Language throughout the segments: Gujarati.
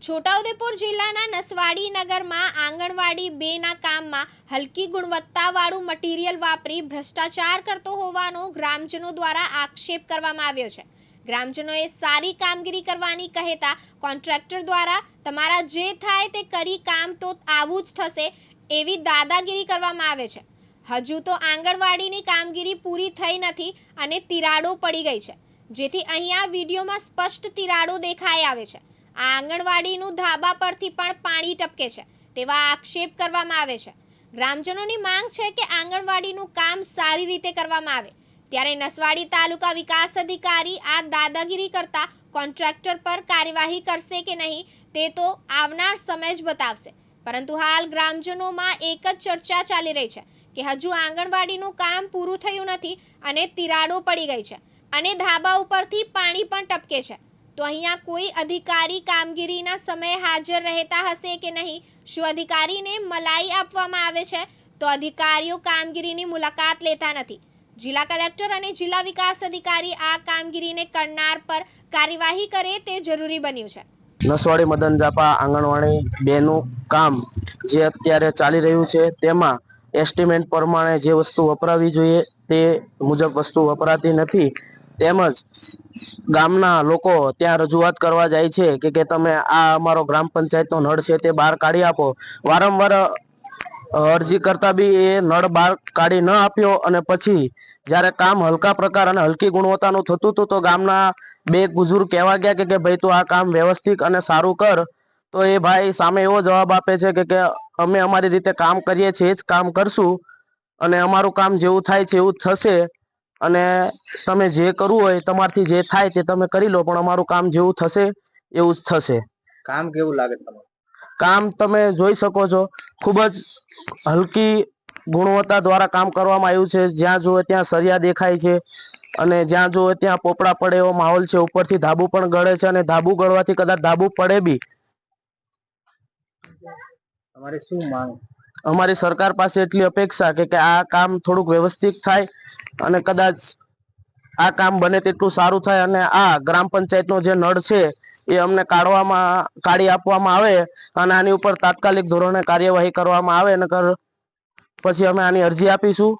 છોટાઉદેપુર જિલ્લાના નસવાડી નગરમાં આંગણવાડી 2ના કામમાં હલકી ગુણવત્તાવાળું મટીરીયલ વાપરી ભ્રષ્ટાચાર કરતો હોવાનો ગ્રામજનો દ્વારા આક્ષેપ કરવામાં આવ્યો છે। ગ્રામજનોએ સારી કામગીરી કરવાની કહેતા કોન્ટ્રાક્ટર દ્વારા તમારા જે થાય તે કરી કામ તો આવું જ થશે એવી દાદાગીરી કરવામાં આવે છે। હજુ તો આંગણવાડીની કામગીરી પૂરી થઈ નથી અને તિરાડો પડી ગઈ છે, જેથી અહીંયા વિડીયોમાં સ્પષ્ટ તિરાડો દેખાઈ આવે છે। આ આંગણવાડીનું ધાબા પરથી પણ પાણી ટપકે છે તેવા આક્ષેપ કરવામાં આવે છે। ગ્રામજનોની માંગ છે કે આંગણવાડીનું કામ સારી રીતે કરવામાં આવે, ત્યારે નસવાડી તાલુકા વિકાસ અધિકારી આ દાદાગીરી કરતા કોન્ટ્રાક્ટર પર કાર્યવાહી કરશે કે નહીં તે તો આવનાર સમય જ બતાવશે। પરંતુ હાલ ગ્રામજનોમાં એક જ ચર્ચા ચાલી રહી છે કે હજુ આંગણવાડીનું કામ પૂરું થયું નથી અને તિરાડો પડી ગઈ છે અને ધાબા ઉપરથી પાણી પણ ટપકે છે। તો અહીંયા કોઈ અધિકારી કામગીરીના સમયે હાજર રહેતા હશે કે નહીં? શું અધિકારીને મલાઈ આપવામાં આવે છે તો અધિકારીઓ કામગીરીની મુલાકાત લેતા નથી? જિલ્લા કલેક્ટર અને જિલ્લા વિકાસ અધિકારી આ કામગીરીને કરનાર પર કાર્યવાહી કરે તે જરૂરી બન્યું છે। નસવાડી મદન જાપા આંગણવાડી 2નું કામ જે અત્યારે ચાલી રહ્યું છે તેમાં એસ્ટિમેટ પ્રમાણે જે વસ્તુ વપરાવી જોઈએ તે મુજબ વસ્તુ વપરાતી નથી, તેમજ ગામના લોકો ત્યાં રજૂઆત કરવા જાય છે કે તમે આ અમારો ગ્રામ પંચાયતનો નળ છે તે બહાર કાઢી આપો। વારંવાર અરજી કરતા બી એ નળ બહાર કાઢી ન આપ્યો અને પછી જ્યારે કામ હલકા પ્રકાર અને હલકી ગુણવત્તાનું થતું હતું તો ગામના બે બુઝુર્ગ કહેવા ગયા કે ભાઈ તું આ કામ વ્યવસ્થિત અને સારું કર, તો એ ભાઈ સામે એવો જવાબ આપે છે કે અમે અમારી રીતે કામ કરીએ છીએ જ કામ કરશું અને અમારું કામ જેવું થાય છે એવું જ થશે અને તમે જે કરવું હોય તમારથી જે થાય તે તમે કરી લો, પણ અમારું કામ જેવું થશે એવું જ થશે। કામ કેવું લાગે તમારું? કામ તમે જોઈ શકો છો, ખૂબ જ હલકી ગુણવત્તા દ્વારા કામ કરવામાં આવ્યું છે। જ્યાં જુએ ત્યાં સરિયા દેખાય છે અને જ્યાં જુએ ત્યાં પોપડા પડે એવો માહોલ છે। ઉપરથી ધાબુ પણ ગળે છે અને ધાબુ ગળવાથી કદાચ ધાબુ પડે બી। તમારી શું માંગ? અમારી સરકાર પાસે એટલી અપેક્ષા કે આ કામ થોડુંક વ્યવસ્થિત થાય અને કદાચ આ કામ બને તેટલું સારું થાય અને આ ગ્રામ પંચાયતનો જે નળ છે એ અમને કાઢી આપવામાં આવે અને આની ઉપર તાત્કાલિક ધોરણે કાર્યવાહી કરવામાં આવે, નકર પછી અમે આની અરજી આપીશું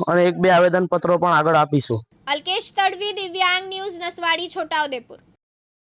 અને 1-2 આવેદન પત્રો પણ આગળ આપીશું। અલ્કેશ તડવી, દિવ્યાંગ ન્યૂઝ, નસવાડી, છોટાઉદેપુર।